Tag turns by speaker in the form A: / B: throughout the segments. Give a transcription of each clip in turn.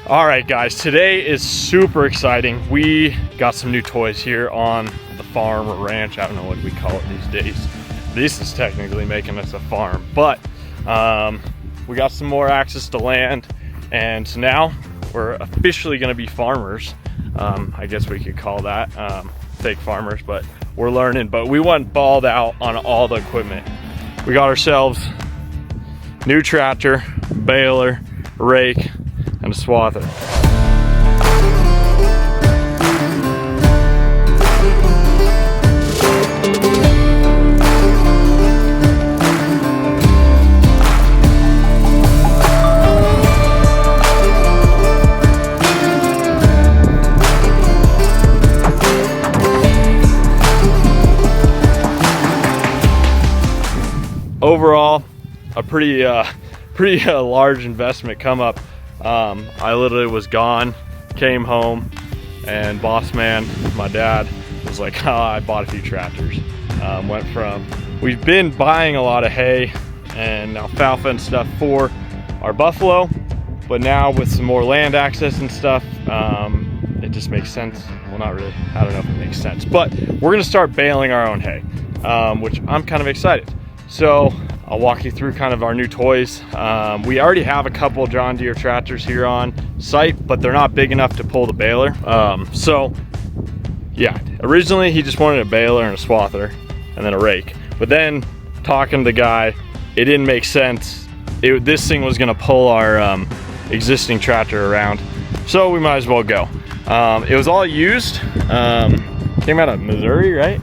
A: All right, guys, today is super exciting. We got some new toys here on the farm or ranch. I don't know what we call it these days. This is technically making us a farm, but we got some more access to land, and so now we're officially gonna be farmers. I guess we could call that fake farmers, but we're learning. But we went balled out on all the equipment. We got ourselves new tractor, baler, rake, and a swather. Overall, a pretty large investment come up. I literally was gone, came home, and boss man, my dad, was like, oh, I bought a few tractors. Went from, we've been buying a lot of hay and alfalfa and stuff for our buffalo, but now with some more land access and stuff, it just makes sense. Well, not really, I don't know if it makes sense, but we're gonna start baling our own hay, which I'm kind of excited. So I'll walk you through kind of our new toys. We already have a couple John Deere tractors here on site, but they're not big enough to pull the baler. So yeah, originally he just wanted a baler and a swather and then a rake. But then talking to the guy, it didn't make sense. This thing was gonna pull our existing tractor around. So we might as well go. It was all used, came out of Missouri, right?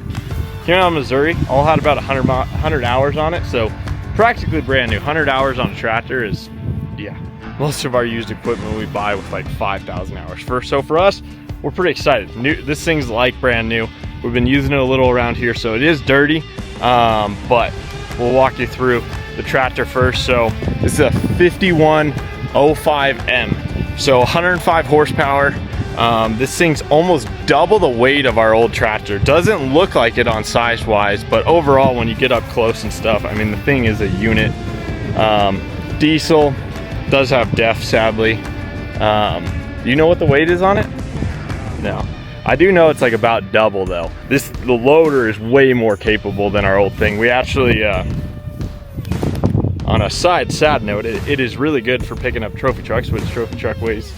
A: Came out of Missouri, all had about 100 hours on it, so practically brand new. 100 hours on a tractor is, yeah, most of our used equipment we buy with like 5,000 hours. So for us, we're pretty excited. This thing's like brand new. We've been using it a little around here, so it is dirty, but we'll walk you through the tractor first. So this is a 5105M, so 105 horsepower. This thing's almost double the weight of our old tractor. Doesn't look like it on size wise, but overall when you get up close and stuff, I mean, the thing is a unit. Diesel, does have DEF sadly. Do you know what the weight is on it? No. I do know it's like about double though. The loader is way more capable than our old thing. We actually, on a sad note, it is really good for picking up trophy trucks, which trophy truck weighs,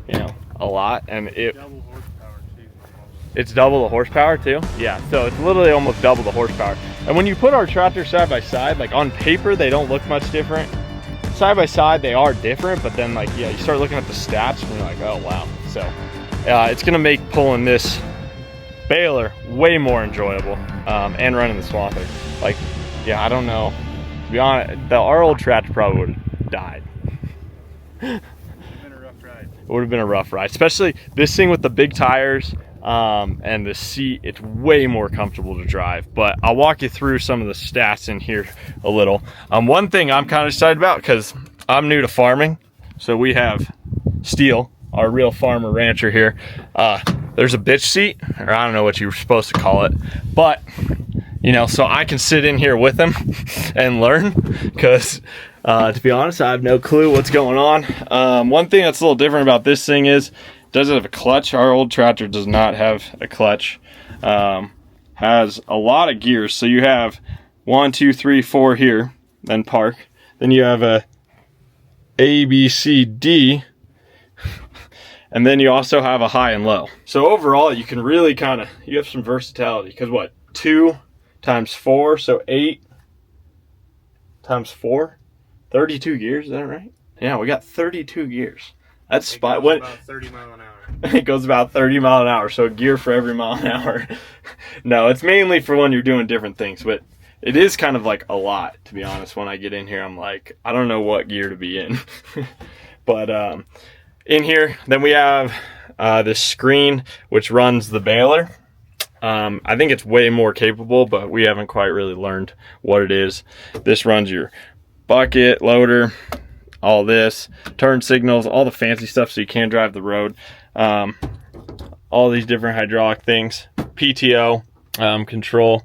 A: you know, a lot, and it's double the horsepower too. Yeah, so it's literally almost double the horsepower. And when you put our tractor side by side, like on paper they don't look much different. Side by side they are different, but then like, yeah, you start looking at the stats and you're like, oh wow. So it's gonna make pulling this baler way more enjoyable, and running the swather. Like, yeah, I don't know, to be honest, our old tractor probably would have died. It would have been a rough ride, especially this thing with the big tires, and the seat. It's way more comfortable to drive. But I'll walk you through some of the stats in here a little. One thing I'm kind of excited about, because I'm new to farming, so we have Steel, our real farmer rancher here. There's a bitch seat, or I don't know what you were supposed to call it, but you know, so I can sit in here with him and learn, because to be honest, I have no clue what's going on. One thing that's a little different about this thing is, does it have a clutch? Our old tractor does not have a clutch. Has a lot of gears. So you have 1, 2, 3, 4 here, then park. Then you have A, B, C, D, and then you also have a high and low. So overall, you can really kind of, you have some versatility, because what, 2 times 4, so 8 times 4? 32 gears, is that right? Yeah, we got 32 gears. That's spot. What? About 30 mile an hour. It goes about 30 mile an hour, so a gear for every mile an hour. No, it's mainly for when you're doing different things, but it is kind of like a lot, to be honest. When I get in here, I'm like, I don't know what gear to be in. But in here, then we have this screen which runs the baler. I think it's way more capable, but we haven't quite really learned what it is. This runs your bucket, loader, all this, turn signals, all the fancy stuff so you can drive the road. All these different hydraulic things, PTO, control.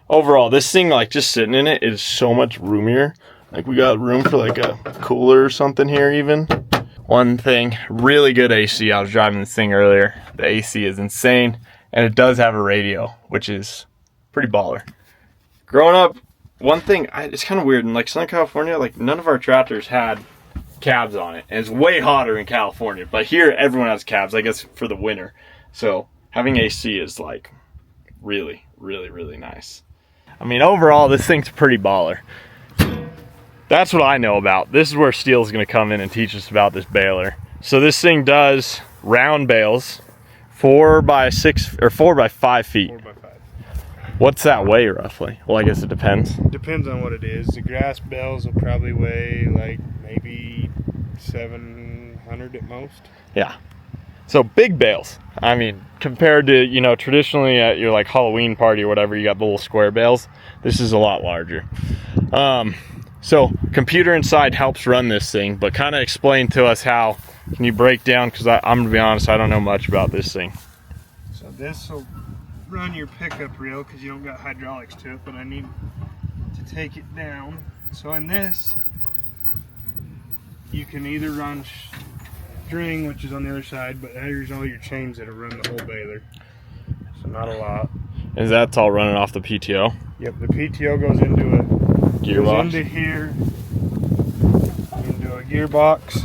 A: Overall, this thing, like, just sitting in it is so much roomier. Like, we got room for like a cooler or something here even. One thing, really good AC. I was driving this thing earlier. The AC is insane, and it does have a radio, which is pretty baller. Growing up, one thing, it's kind of weird. In like Southern California, like none of our tractors had cabs on it. And it's way hotter in California. But here, everyone has cabs, I guess, for the winter. So having AC is like really, really, really nice. I mean, overall, this thing's pretty baller. That's what I know about. This is where Steele's gonna come in and teach us about this baler. So this thing does round bales, 4 by 6 or 4 by 5 feet.
B: 4 by 5.
A: What's that weigh roughly? Well, I guess it depends.
B: Depends on what it is. The grass bales will probably weigh like maybe 700 at most.
A: Yeah. So big bales. I mean, compared to, you know, traditionally at your like Halloween party or whatever, you got the little square bales. This is a lot larger. So computer inside helps run this thing, but kind of explain to us how. Can you break down, because I'm gonna be honest, I don't know much about this thing.
B: So this will run your pickup reel because you don't got hydraulics to it, but I need to take it down. So in this, you can either run string, which is on the other side, but here's all your chains that'll run the whole baler. So not a lot.
A: Is that all running off the PTO?
B: Yep, the PTO goes into a
A: gearbox.
B: Goes into here, into a gearbox,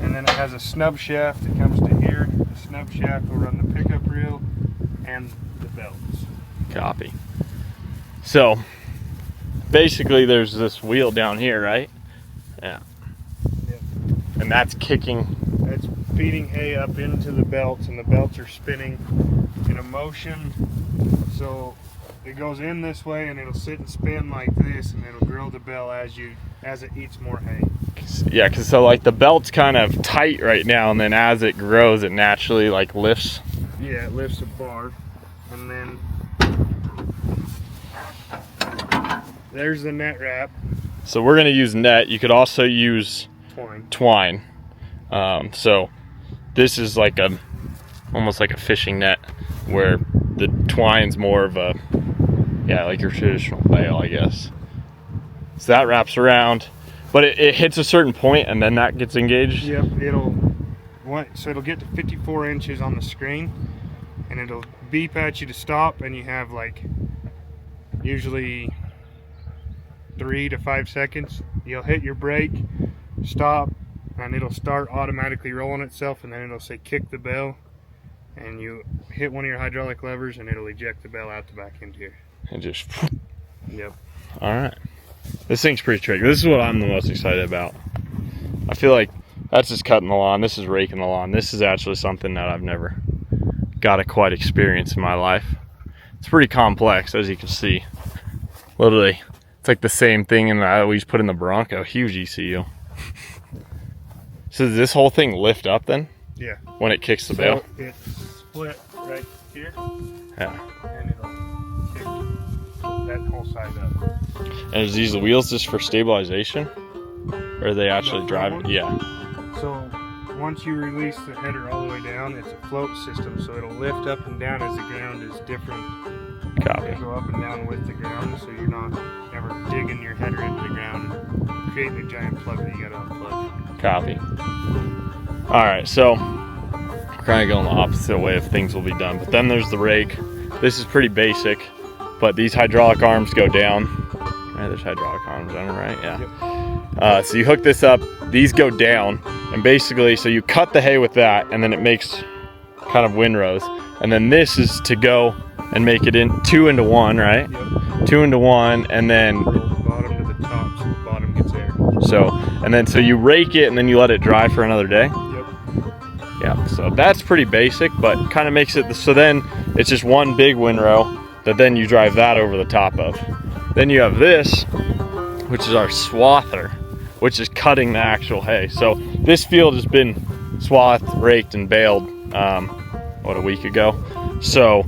B: and then it has a snub shaft that comes to here. The snub shaft will run the pickup reel and the belts.
A: Copy. So basically there's this wheel down here, right? Yeah.
B: Yep.
A: And that's kicking.
B: That's feeding hay up into the belts, and the belts are spinning in a motion. So it goes in this way, and it'll sit and spin like this, and it'll grill the bell as it eats more hay.
A: Yeah, because so like the belt's kind of tight right now, and then as it grows, it naturally like lifts.
B: Yeah, it lifts a bar, and then there's the net wrap.
A: So we're gonna use net. You could also use twine. So this is like almost like a fishing net, where the twine's more of a, yeah, like your traditional bale, I guess. So that wraps around, but it hits a certain point and then that gets engaged.
B: Yep, it'll get to 54 inches on the screen, and it'll beep at you to stop, and you have like usually 3 to 5 seconds. You'll hit your brake, stop, and it'll start automatically rolling itself, and then it'll say kick the bell, and you hit one of your hydraulic levers and it'll eject the bell out the back end here.
A: And just,
B: yep.
A: All right. This thing's pretty tricky. This is what I'm the most excited about. I feel like that's just cutting the lawn. This is raking the lawn. This is actually something that I've never got to quite experience in my life. It's pretty complex, as you can see. Literally, it's like the same thing I always put in the Bronco. Huge ECU. So does this whole thing lift up then?
B: Yeah.
A: When it kicks the bale?
B: It's split right here.
A: Yeah.
B: And it'll kick that whole side up.
A: And is these wheels just for stabilization? Or are they actually driving? Yeah.
B: So once you release the header all the way down, it's a float system, so it'll lift up and down as the ground is different.
A: Copy.
B: It'll go up and down with the ground, so you're not ever digging your header into the ground and creating a giant plug that you gotta unplug.
A: Copy. Alright, so we're kind of going the opposite way of things will be done. But then there's the rake. This is pretty basic, but these hydraulic arms go down. Right, there's hydraulic arms on it, right? Yeah.
B: Yep.
A: So you hook this up, these go down, and basically, so you cut the hay with that, and then it makes kind of windrows. And then this is to go and make it in 2 into 1, right?
B: Yep.
A: 2 into 1, and then
B: Roll the bottom to the top, so the bottom gets air.
A: So you rake it and then you let it dry for another day.
B: Yep.
A: Yeah, so that's pretty basic, but kind of makes it so then it's just one big windrow that then you drive that over the top of. Then you have this, which is our swather, which is cutting the actual hay. So this field has been swathed, raked, and baled a week ago. So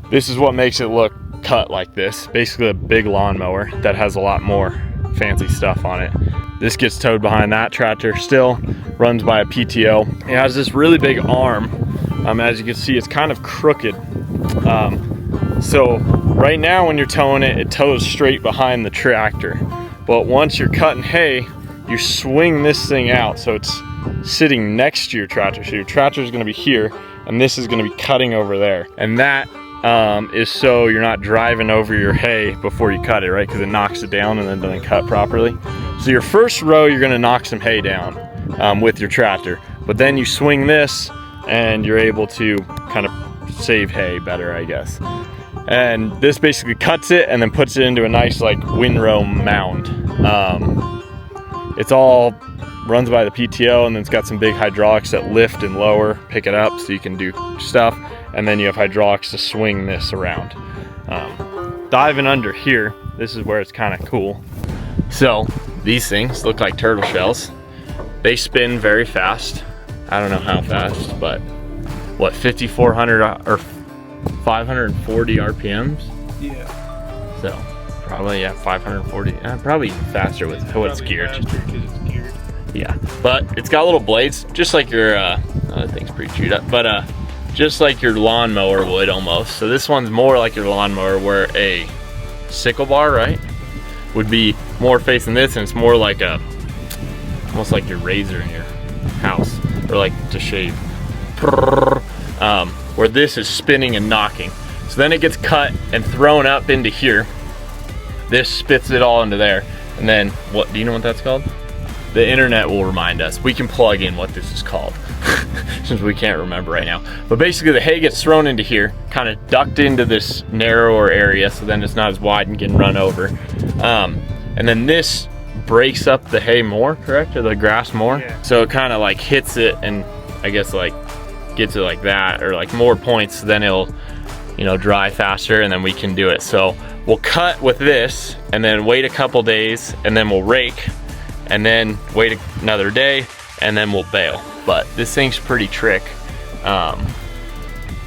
A: this is what makes it look cut like this. Basically a big lawnmower that has a lot more fancy stuff on it. This gets towed behind that tractor still, runs by a PTO. It has this really big arm. As you can see, it's kind of crooked. So right now when you're towing it, it tows straight behind the tractor. But once you're cutting hay, you swing this thing out so it's sitting next to your tractor. So your tractor is going to be here, and this is going to be cutting over there. And that is so you're not driving over your hay before you cut it, right? Because it knocks it down and then doesn't cut properly. So your first row, you're going to knock some hay down with your tractor. But then you swing this, and you're able to kind of save hay better, I guess. And this basically cuts it and then puts it into a nice like windrow mound. It's all runs by the PTO, and then it's got some big hydraulics that lift and lower, pick it up so you can do stuff. And then you have hydraulics to swing this around. Diving under here, this is where it's kind of cool. So these things look like turtle shells. They spin very fast. I don't know how fast, but what, 5,400 or 540 RPMs?
B: Yeah.
A: So probably, yeah, 540, probably even faster with how it's geared. Yeah, but it's got little blades, just like your, other thing's pretty chewed up, but just like your lawnmower would almost. So this one's more like your lawnmower, where a sickle bar, right, would be more facing this, and it's more like almost like your razor in your house, or like to shave. Where this is spinning and knocking. So then it gets cut and thrown up into here. This spits it all into there. And then, what, do you know what that's called? The internet will remind us. We can plug in what this is called, since we can't remember right now. But basically the hay gets thrown into here, kind of ducked into this narrower area, so then it's not as wide and getting run over. And then this breaks up the hay more, correct? Or the grass more?
B: Yeah.
A: So it kind of like hits it, and I guess like gets it like that, or like more points, then it'll, you know, dry faster, and then we can do it. So we'll cut with this, and then wait a couple days, and then we'll rake, and then wait another day, and then we'll bale. But this thing's pretty trick.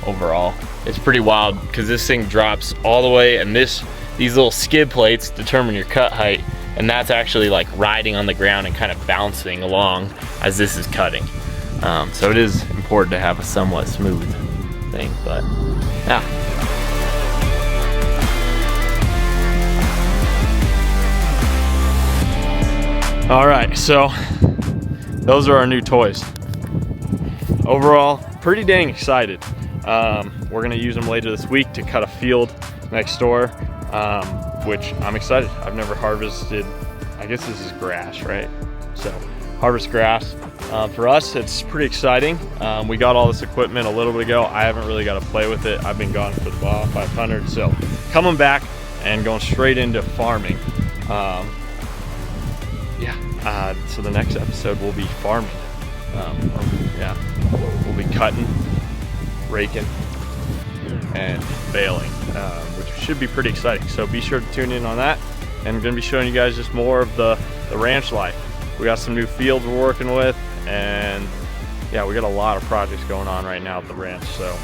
A: Overall, it's pretty wild, because this thing drops all the way, and these little skid plates determine your cut height, and that's actually like riding on the ground and kind of bouncing along as this is cutting. So it is important to have a somewhat smooth thing, but yeah. All right, so those are our new toys. Overall, pretty dang excited. We're gonna use them later this week to cut a field next door, which I'm excited. I've never harvested, I guess this is grass, right? So harvest grass. For us, it's pretty exciting. We got all this equipment a little bit ago. I haven't really got to play with it. I've been gone for the Baja 500, so coming back and going straight into farming. So the next episode will be farming. We'll be cutting, raking, and baling, which should be pretty exciting. So be sure to tune in on that. And I'm going to be showing you guys just more of the ranch life. We got some new fields we're working with, and yeah, we got a lot of projects going on right now at the ranch. So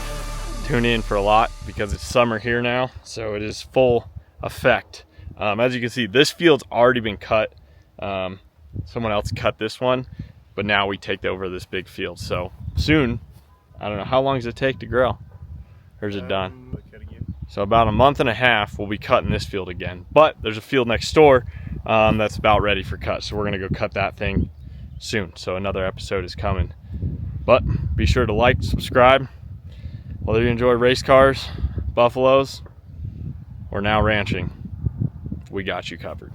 A: tune in for a lot, because it's summer here now, so it is full effect. As you can see, this field's already been cut. Someone else cut this one, but now we take over this big field. So soon, I don't know, how long does it take to grow? Or is it done? So about a month and a half, we'll be cutting this field again. But there's a field next door that's about ready for cut. So we're gonna go cut that thing soon. So another episode is coming. But be sure to like, subscribe. Whether you enjoy race cars, buffaloes, or now ranching, we got you covered.